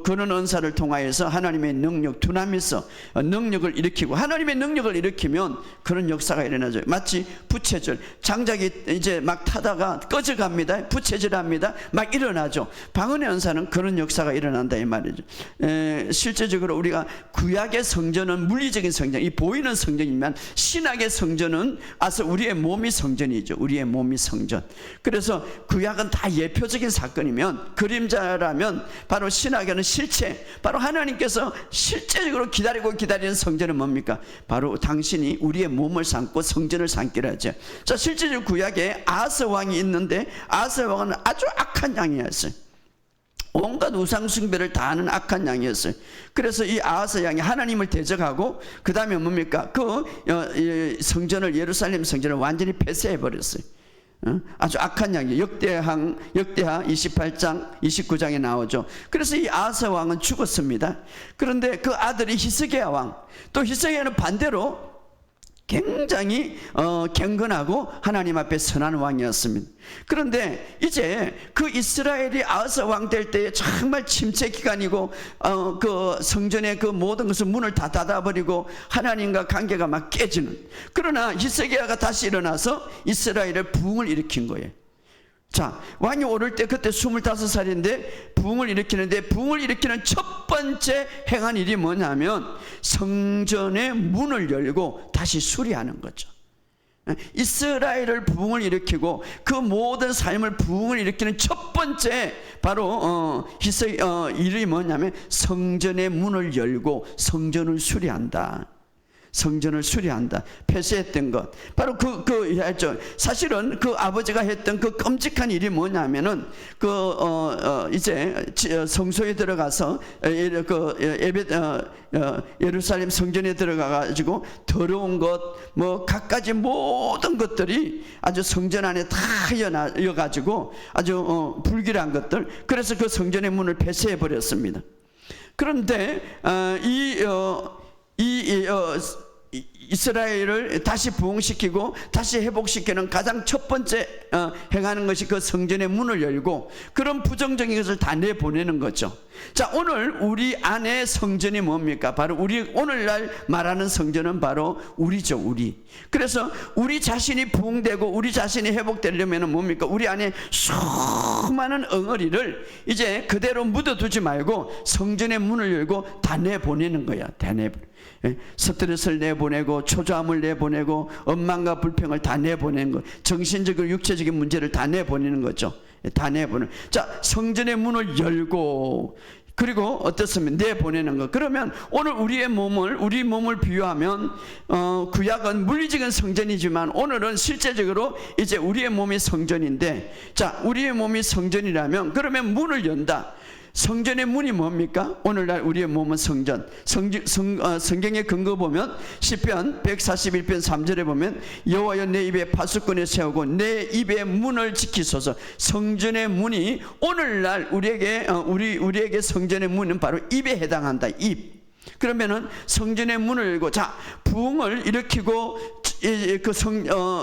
Speaker 1: 그런 은사를 통하여서 하나님의 능력, 두나미스 능력을 일으키고, 하나님의 능력을 일으키면 그런 역사가 일어나죠. 마치 부채질, 장작이 이제 막 타다가 꺼져갑니다. 부채질합니다. 막 일어나죠. 방언의 은사는 그런 역사가 일어난다 이 말이죠. 실제적으로 우리가 구약의 성전은 물리적인 성전, 이 보이는 성전이지만 신약의 성전은 우리의 몸이 성전이죠. 우리의 몸이 성전. 그래서 구약은 다 예표적인 사건이면, 그림자라면 바로 신약에는 실체, 바로 하나님께서 실제적으로 기다리는 성전은 뭡니까? 바로 당신이 우리의 몸을 삼고 성전을 삼기로 하죠. 자, 실제적으로 구약에 아하스 왕이 있는데, 아하스 왕은 아주 악한 왕이었어요. 온갖 우상 숭배를 다 하는 악한 양이었어요. 그래서 이 아하스 양이 하나님을 대적하고, 그 다음에 뭡니까? 성전을, 예루살렘 성전을 완전히 폐쇄해 버렸어요. 아주 악한 양이에요. 역대하 28장 29장에 나오죠. 그래서 이 아하스 왕은 죽었습니다. 그런데 그 아들이 히스기야 왕, 또 히스기야는 반대로 굉장히 경건하고 하나님 앞에 선한 왕이었습니다. 그런데 이제 그 이스라엘이 아하스 왕 될 때에 정말 침체 기간이고, 그 성전의 그 모든 것을 문을 다 닫아버리고 하나님과 관계가 막 깨지는, 그러나 히스기야가 다시 일어나서 이스라엘의 부흥을 일으킨 거예요. 자, 왕이 오를 때 그때 25살인데 부흥을 일으키는데, 부흥을 일으키는 첫 번째 행한 일이 뭐냐면 성전의 문을 열고 다시 수리하는 거죠. 이스라엘을 부흥을 일으키고 그 모든 삶을 부흥을 일으키는 첫 번째 바로 일이 뭐냐면 성전의 문을 열고 성전을 수리한다. 성전을 수리한다. 폐쇄했던 것, 바로 사실은 그 아버지가 했던 그 끔찍한 일이 뭐냐면은 이제 성소에 들어가서 예루살렘 성전에 들어가 가지고 더러운 것, 뭐 갖가지 모든 것들이 아주 성전 안에 다 이어 가지고 아주 불길한 것들, 그래서 그 성전의 문을 폐쇄해 버렸습니다. 그런데 이스라엘을 다시 부흥시키고 다시 회복시키는 가장 첫 번째 행하는 것이 그 성전의 문을 열고 그런 부정적인 것을 다 내보내는 거죠. 자, 오늘 우리 안에 성전이 뭡니까? 바로 오늘날 말하는 성전은 바로 우리죠, 우리. 그래서 우리 자신이 부흥되고 우리 자신이 회복되려면 뭡니까? 우리 안에 수많은 엉어리를 이제 그대로 묻어두지 말고 성전의 문을 열고 다 내보내는 거야. 다 내보내는. 스트레스를 내보내고 초조함을 내보내고 원망과 불평을 다 내보내는 것, 정신적으로 육체적인 문제를 다 내보내는 거죠. 다 내보내는. 자, 성전의 문을 열고 그리고 어떻습니까? 내보내는 것. 그러면 오늘 우리 몸을 비유하면 구약은 물리적인 성전이지만 오늘은 실제적으로 이제 우리의 몸이 성전인데, 자, 우리의 몸이 성전이라면 그러면 문을 연다. 성전의 문이 뭡니까? 오늘날 우리의 몸은 성전. 성경의 근거 보면 시편 141편 3절에 보면 여호와여 내 입에 파수꾼을 세우고 내 입의 문을 지키소서. 성전의 문이 오늘날 우리에게 성전의 문은 바로 입에 해당한다. 입. 그러면은 성전의 문을 열고, 자, 부흥을 일으키고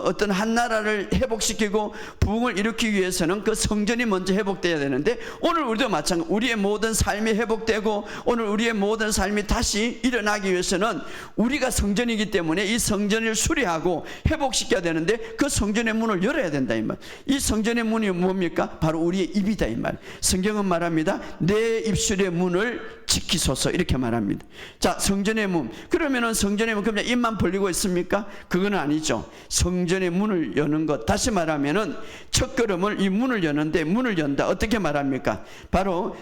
Speaker 1: 어떤 한 나라를 회복시키고 부흥을 일으키기 위해서는 그 성전이 먼저 회복돼야 되는데, 오늘 우리도 마찬가지, 우리의 모든 삶이 회복되고 오늘 우리의 모든 삶이 다시 일어나기 위해서는 우리가 성전이기 때문에 이 성전을 수리하고 회복시켜야 되는데 그 성전의 문을 열어야 된다 이 말. 이 성전의 문이 뭡니까? 바로 우리의 입이다 이 말. 성경은 말합니다. 내 입술의 문을 지키소서, 이렇게 말합니다. 자, 성전의 문. 그러면은 성전의 문, 그냥 입만 벌리고 있습니까? 그건 아니죠. 성전의 문을 여는 것. 다시 말하면은 첫 걸음을 이 문을 여는데, 문을 연다. 어떻게 말합니까? 바로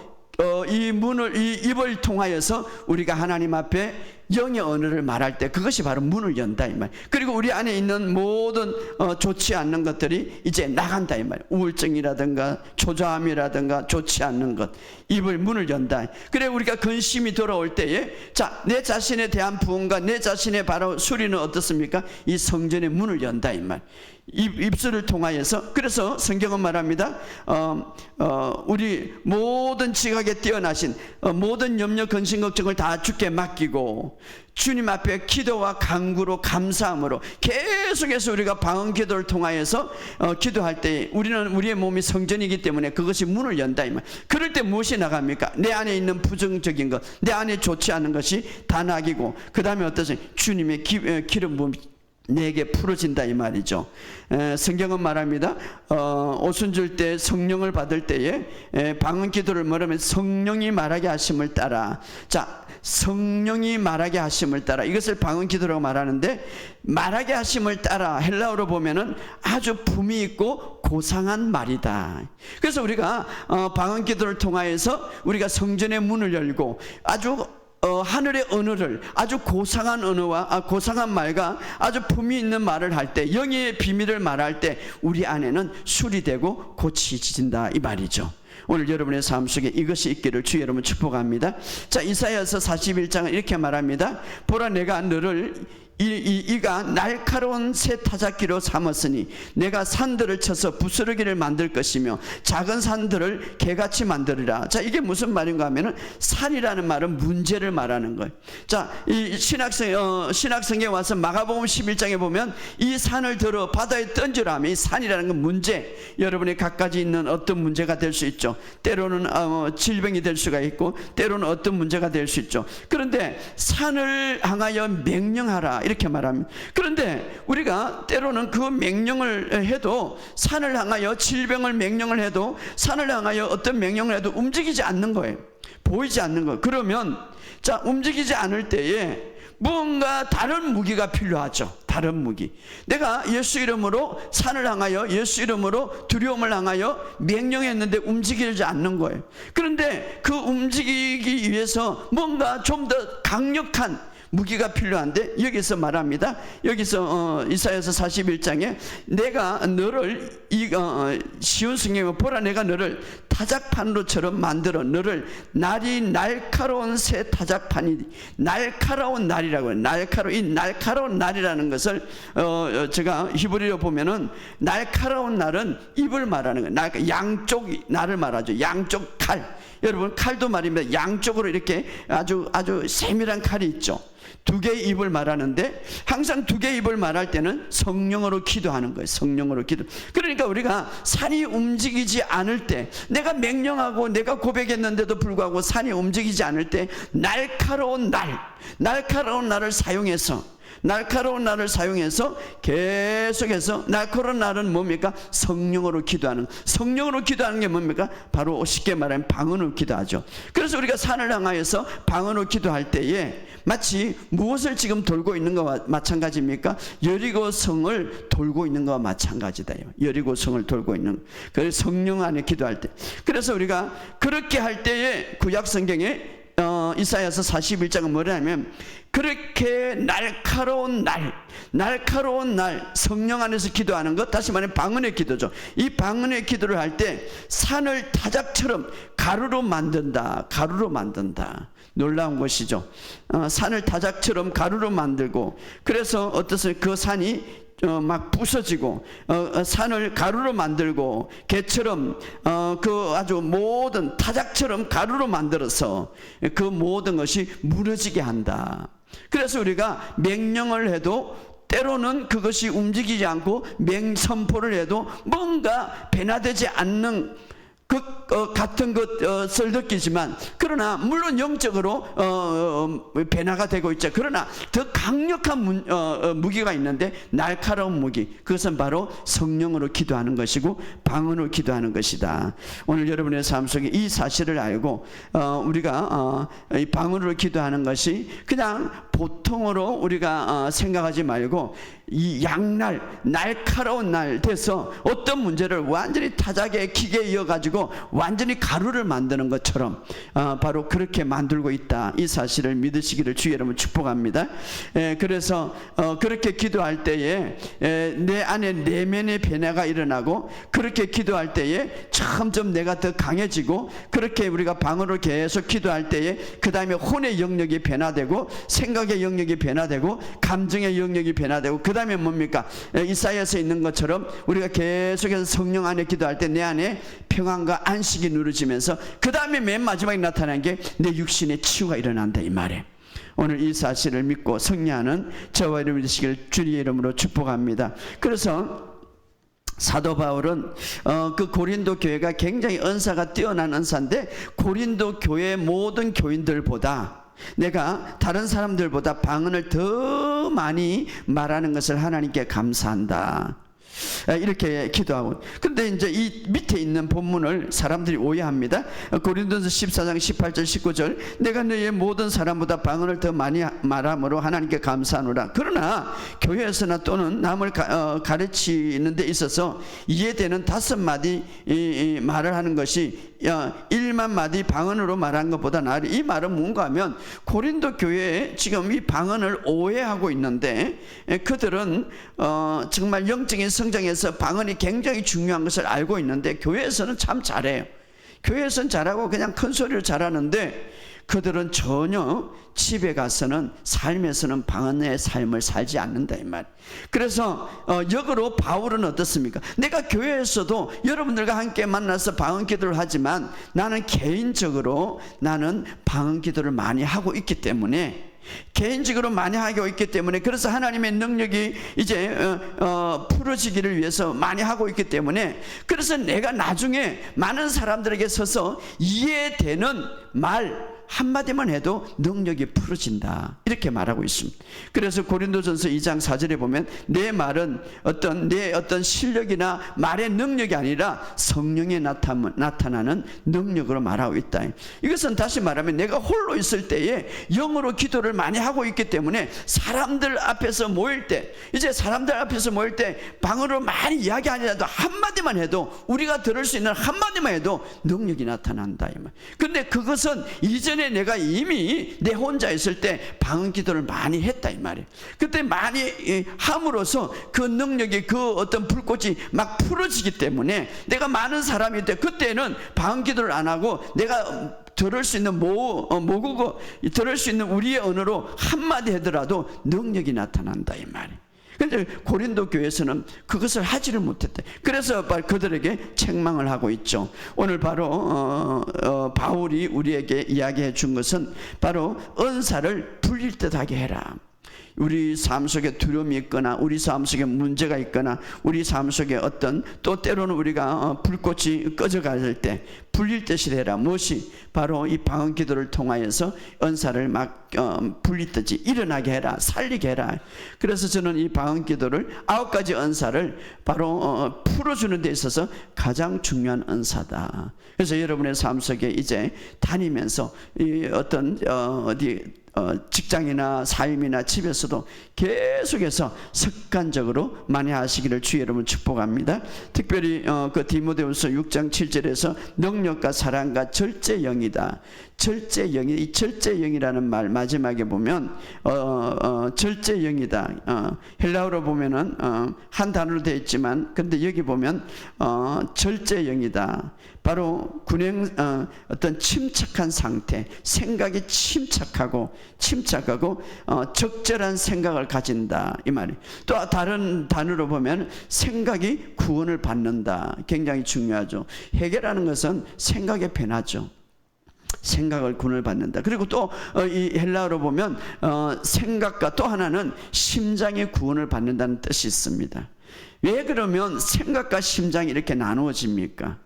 Speaker 1: 이 입을 통하여서 우리가 하나님 앞에 영의 언어를 말할 때 그것이 바로 문을 연다 이 말. 그리고 우리 안에 있는 모든 좋지 않는 것들이 이제 나간다 이 말. 우울증이라든가 초조함이라든가 좋지 않는 것, 입을 문을 연다. 그래 우리가 근심이 돌아올 때에, 자, 내 자신에 대한 부흥과 내 자신의 바로 수리는 어떻습니까? 이 성전의 문을 연다 이 말. 입술을 통하여서. 그래서 성경은 말합니다. 우리 모든 지각에 뛰어나신 모든 염려 근심 걱정을 다 주께 맡기고 주님 앞에 기도와 간구로 감사함으로 계속해서 우리가 방언 기도를 통하여서 기도할 때 우리는 우리의 몸이 성전이기 때문에 그것이 문을 연다 이 말. 그럴 때 무엇이 나갑니까? 내 안에 있는 부정적인 것, 내 안에 좋지 않은 것이 다 나기고, 그 다음에 어떠세요? 주님의 기름 부음이 내게 풀어진다 이 말이죠. 성경은 말합니다. 오순절 때 성령을 받을 때에 방언 기도를 뭐라면 성령이 말하게 하심을 따라. 자, 성령이 말하게 하심을 따라, 이것을 방언 기도라고 말하는데, 말하게 하심을 따라 헬라어로 보면은 아주 품위 있고 고상한 말이다. 그래서 우리가 방언 기도를 통하여서 우리가 성전의 문을 열고 아주 하늘의 언어를, 아주 고상한 언어와 고상한 말과 아주 품위 있는 말을 할 때, 영의 비밀을 말할 때 우리 안에는 수리되고 고치진다 이 말이죠. 오늘 여러분의 삶 속에 이것이 있기를 주 여러분 축복합니다. 자, 이사야서 41장은 이렇게 말합니다. 보라, 내가 너를 이가 날카로운 새 타작기로 삼았으니 내가 산들을 쳐서 부스러기를 만들 것이며 작은 산들을 개같이 만들으라. 자, 이게 무슨 말인가 하면은 산이라는 말은 문제를 말하는 거예요. 자, 이 신학성에 와서 마가복음 11장에 보면 이 산을 들어 바다에 던지라 하면, 이 산이라는 건 문제, 여러분이 갖가지 있는 어떤 문제가 될 수 있죠. 때로는 질병이 될 수가 있고, 때로는 어떤 문제가 될 수 있죠. 그런데 산을 향하여 명령하라 이렇게 말합니다. 그런데 우리가 때로는 그 명령을 해도, 산을 향하여 질병을 명령을 해도, 산을 향하여 어떤 명령을 해도 움직이지 않는 거예요. 보이지 않는 거예요. 그러면 자, 움직이지 않을 때에 뭔가 다른 무기가 필요하죠. 다른 무기. 내가 예수 이름으로 산을 향하여, 예수 이름으로 두려움을 향하여 명령했는데 움직이지 않는 거예요. 그런데 그 움직이기 위해서 뭔가 좀 더 강력한 무기가 필요한데, 여기서 말합니다. 여기서 이사야서 41장에 내가 너를 쉬운 성경에 보라, 내가 너를 타작판으로처럼 만들어 너를 날이 날카로운 새 타작판이, 날카로운 날이라고 해요. 이 날카로운 날이라는 것을 제가 히브리어 보면은 날카로운 날은 입을 말하는 거예요. 양쪽 날을 말하죠. 양쪽 칼. 여러분, 칼도 말입니다. 양쪽으로 이렇게 아주 세밀한 칼이 있죠. 두 개의 입을 말하는데, 항상 두 개의 입을 말할 때는 성령으로 기도하는 거예요. 성령으로 기도. 그러니까 우리가 산이 움직이지 않을 때, 내가 명령하고 내가 고백했는데도 불구하고 산이 움직이지 않을 때, 날카로운 날을 사용해서, 날카로운 날을 사용해서 계속해서, 날카로운 날은 뭡니까? 성령으로 기도하는. 성령으로 기도하는 게 뭡니까? 바로 쉽게 말하면 방언으로 기도하죠. 그래서 우리가 산을 향하여서 방언으로 기도할 때에 마치 무엇을 지금 돌고 있는 것과 마찬가지입니까? 여리고 성을 돌고 있는 것과 마찬가지다. 여리고 성을 돌고 있는, 그래서 성령 안에 기도할 때. 그래서 우리가 그렇게 할 때에 구약 성경에 이사야서 41장은 뭐냐면, 그렇게 날카로운 날, 성령 안에서 기도하는 것, 다시 말하면 방언의 기도죠. 이 방언의 기도를 할 때 산을 타작처럼 가루로 만든다. 놀라운 것이죠. 산을 타작처럼 가루로 만들고, 그래서 어떻습니까? 그 산이 막 부서지고, 산을 가루로 만들고, 개처럼 그 아주 모든 타작처럼 가루로 만들어서 그 모든 것이 무너지게 한다. 그래서 우리가 명령을 해도 때로는 그것이 움직이지 않고, 선포를 해도 뭔가 변화되지 않는 같은 것을 느끼지만, 그러나 물론 영적으로 변화가 되고 있죠. 그러나 더 강력한 무기가 있는데, 날카로운 무기, 그것은 바로 성령으로 기도하는 것이고 방언으로 기도하는 것이다. 오늘 여러분의 삶 속에 이 사실을 알고 우리가 이 방언으로 기도하는 것이 그냥 보통으로 우리가 생각하지 말고, 이 양날, 날카로운 날 돼서 어떤 문제를 완전히 타작에 기계에 이어가지고 완전히 가루를 만드는 것처럼 바로 바로 그렇게 만들고 있다. 이 사실을 믿으시기를 주의 이름으로 축복합니다. 그래서 그렇게 기도할 때에 내 안에 내면의 변화가 일어나고, 그렇게 기도할 때에 점점 내가 더 강해지고, 그렇게 우리가 방언으로 계속 기도할 때에 그 다음에 혼의 영역이 변화되고, 생각의 영역이 변화되고, 감정의 영역이 변화되고, 그 다음에 뭡니까? 이사야서에 있는 것처럼 우리가 계속해서 성령 안에 기도할 때 내 안에 평안과 안식이 누려지면서, 그 다음에 맨 마지막에 나타난 게 내 육신의 치유가 일어난다, 이 말이에요. 오늘 이 사실을 믿고 승리하는 저와 여러분이 되시길 주의 이름으로 축복합니다. 그래서 사도 바울은 그 고린도 교회가 굉장히 은사가 뛰어난 은사인데, 고린도 교회 모든 교인들보다 내가 다른 사람들보다 방언을 더 많이 말하는 것을 하나님께 감사한다, 이렇게 기도하고. 근데 이제 이 밑에 있는 본문을 사람들이 오해합니다. 고린도서 14장 18절 19절, 내가 너희의 모든 사람보다 방언을 더 많이 말함으로 하나님께 감사하노라. 그러나 교회에서나 또는 남을 가르치는 데 있어서 이해되는 5마디 말을 하는 것이 1만 마디 방언으로 말한 것보다 나으리. 이 말은 뭔가 하면, 고린도 교회에 지금 이 방언을 오해하고 있는데, 그들은 정말 영적인 성장에서 방언이 굉장히 중요한 것을 알고 있는데, 교회에서는 참 잘해요. 교회에서는 잘하고 그냥 큰 소리로 잘하는데, 그들은 전혀 집에 가서는, 삶에서는 방언의 삶을 살지 않는다, 이 말. 그래서 역으로 바울은 어떻습니까? 내가 교회에서도 여러분들과 함께 만나서 방언 기도를 하지만, 나는 개인적으로 나는 방언 기도를 많이 하고 있기 때문에, 개인적으로 많이 하고 있기 때문에, 그래서 하나님의 능력이 이제 풀어지기를 위해서 많이 하고 있기 때문에, 그래서 내가 나중에 많은 사람들에게 서서 이해되는 말 한마디만 해도 능력이 풀어진다, 이렇게 말하고 있습니다. 그래서 고린도전서 2장 4절에 보면, 내 말은 내 어떤 실력이나 말의 능력이 아니라 성령에 나타나는 능력으로 말하고 있다. 이것은 다시 말하면 내가 홀로 있을 때에 영으로 기도를 많이 하고 있기 때문에, 사람들 앞에서 모일 때, 이제 사람들 앞에서 모일 때 방언으로 많이 이야기 아니라도 한마디만 해도, 우리가 들을 수 있는 한마디만 해도 능력이 나타난다, 이 말. 근데 그것은 이전에 내가 이미 내 혼자 있을 때 방언 기도를 많이 했다, 이 말이에요. 그때 많이 함으로써 그 능력이, 그 어떤 불꽃이 막 풀어지기 때문에, 내가 많은 사람일 때 그때는 방언 기도를 안 하고 내가 들을 수 있는 모국어, 들을 수 있는 우리의 언어로 한마디 하더라도 능력이 나타난다, 이 말이에요. 그런데 고린도 교회에서는 그것을 하지를 못했대. 그래서 그들에게 책망을 하고 있죠. 오늘 바로 바울이 우리에게 이야기해 준 것은 바로 은사를 불릴 듯하게 해라. 우리 삶 속에 두려움이 있거나, 우리 삶 속에 문제가 있거나, 우리 삶 속에 어떤, 또 때로는 우리가 불꽃이 꺼져갈 때 불릴 듯이 해라. 무엇이? 바로 이 방언 기도를 통하여서 은사를 막 불리듯이 일어나게 해라, 살리게 해라. 그래서 저는 이 방언 기도를 9가지 은사를 바로 풀어주는 데 있어서 가장 중요한 은사다. 그래서 여러분의 삶 속에 이제 다니면서 이 어떤 직장이나 삶이나 집에서도 계속해서 습관적으로 많이 하시기를 주의 여러분 축복합니다. 특별히 그 디모데후서 6장 7절에서 능력과 사랑과 절제 영이다. 절제 영이, 이 절제 영이라는 말 마지막에 보면 절제 영이다. 헬라어로 보면은 한 단어로 되어 있지만, 근데 여기 보면 절제 영이다. 바로 어떤 침착한 상태, 생각이 침착하고 적절한 생각을 가진다, 이 말이. 또 다른 단어로 보면 생각이 구원을 받는다. 굉장히 중요하죠. 해결하는 것은 생각의 변화죠. 생각을 구원을 받는다. 그리고 또 이 헬라어로 보면 생각과 또 하나는 심장의 구원을 받는다는 뜻이 있습니다. 왜 그러면 생각과 심장이 이렇게 나누어집니까?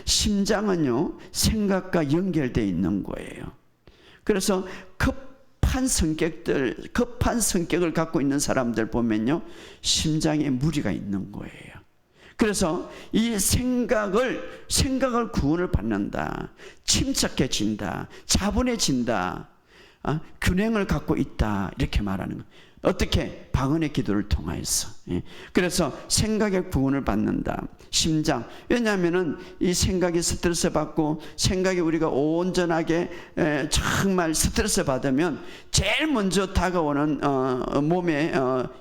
Speaker 1: 심장은요, 생각과 연결되어 있는 거예요. 그래서 급한 성격을 갖고 있는 사람들 보면요, 심장에 무리가 있는 거예요. 그래서 이 생각을 구원을 받는다, 침착해진다, 차분해진다, 균형을 갖고 있다 이렇게 말하는 거예요. 어떻게? 방언의 기도를 통하여서. 그래서 생각의 구원을 받는다. 심장. 왜냐하면은 이 생각이 스트레스 받고 생각이 우리가 온전하게 정말 스트레스 받으면 제일 먼저 다가오는 몸의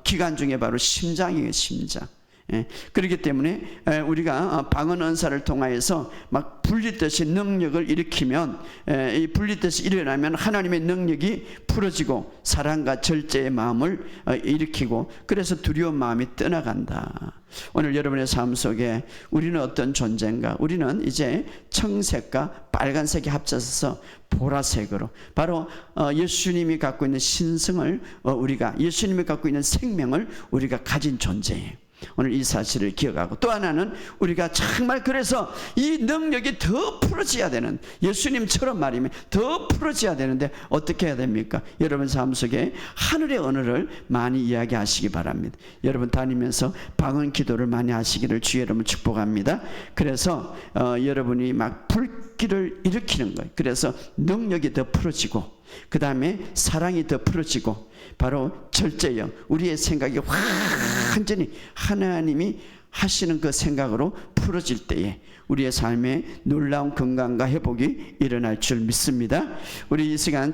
Speaker 1: 기관 중에 바로 심장이에요. 심장. 그렇기 때문에 우리가 방언 은사를 통하여서 막 분리듯이 능력을 일으키면, 이 분리듯이 일어나면 하나님의 능력이 풀어지고 사랑과 절제의 마음을 일으키고, 그래서 두려운 마음이 떠나간다. 오늘 여러분의 삶 속에 우리는 어떤 존재인가? 우리는 이제 청색과 빨간색이 합쳐서 보라색으로, 바로 예수님이 갖고 있는 신성을 예수님이 갖고 있는 생명을 우리가 가진 존재예요. 오늘 이 사실을 기억하고, 또 하나는 우리가 정말 그래서 이 능력이 더 풀어져야 되는, 예수님처럼 말이면 더 풀어져야 되는데 어떻게 해야 됩니까? 여러분 삶 속에 하늘의 언어를 많이 이야기하시기 바랍니다. 여러분 다니면서 방언 기도를 많이 하시기를 주 여러분 축복합니다. 그래서 여러분이 막 불길을 일으키는 거예요. 그래서 능력이 더 풀어지고, 그 다음에 사랑이 더 풀어지고, 바로 절제요, 우리의 생각이 완전히 하나님이 하시는 그 생각으로 풀어질 때에 우리의 삶에 놀라운 건강과 회복이 일어날 줄 믿습니다. 우리 이 시간